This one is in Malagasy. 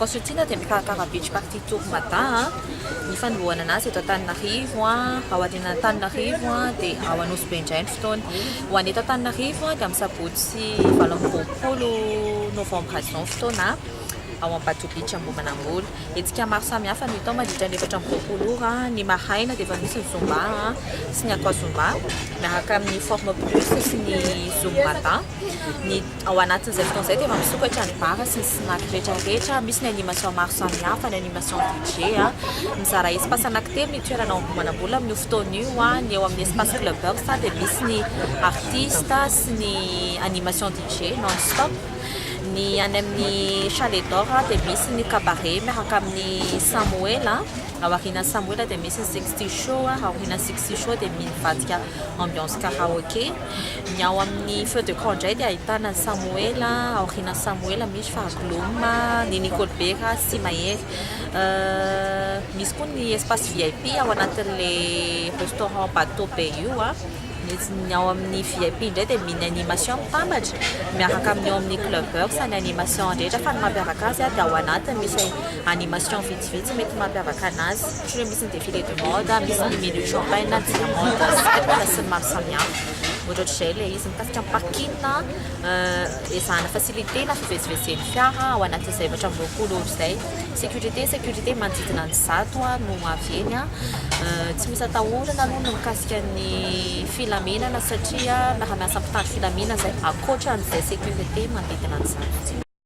consultina dia mikarakara beach party tour matin ny fandohana anazy eto Antananarivo ao aoriana Antananarivo dia ao Anosy be indray ny fotoana ho any eto Antananarivo dia amin'ny sabotsy 20 novambra zao ny fotoana ao Ampato Beach Ambomanambola. Etsika maro samihafa no hita mandritra ny 4 ora ny maraina dia efa misy ny zumba sy ny aqua zumba miaraka amin'ny forme plus sy ny zumba matin. Ny ao anatin'izay fotoana izay dia efa misokatra ny bara sy ny snack rehetrarehetra, misy ny animation maro samihafa, ny animation DJ mizara espace anankitelo ny toerana ao Ambomanambola amin'ny fotoana io ny eo amin'ny espace clubbeur dia misy ny artiste sy ny animation DJ non stop. Ny any amin'ny chalet d'or dia misy ny cabaret miaraka amin'ny Samuel ao aoriana Samuel dia misy ny 60 show aoriana 60 show dia mivadika ambiance karaoké. Ny ao amin'ny feu de camp indray dia ahitana Samuel aoriana Samuel misy Faglom ny Nicole Bera sy Mahery. Misy koa ny espace VIP ao anatin'le restaurant bateau be io ny ao amin'ny VIP indray dia miny animation mitambatra miaraka amin'ny ao amin'ny clubbeur sy ny animation rehetra fa ny mampiavaka azy dia ao anatiny misy animation vitsivitsy mety mampiavaka anazy ohatra hoe misy ny défilé de mode, misy ny menu champagne, diamante sy ny maro samihafa. Ohatr'izay ilay izy mikasika parking ezahana facilité na fivezivezen'ny fiara ao anatin'izay 20 ora izay. Sécurité manodidina ny 100 no aveny tsy misy atahorana aloha no mikasika ny filaminana satria raha miasa mpitandro filaminana izay akoatra an'izay sécurité manodidina ny 100.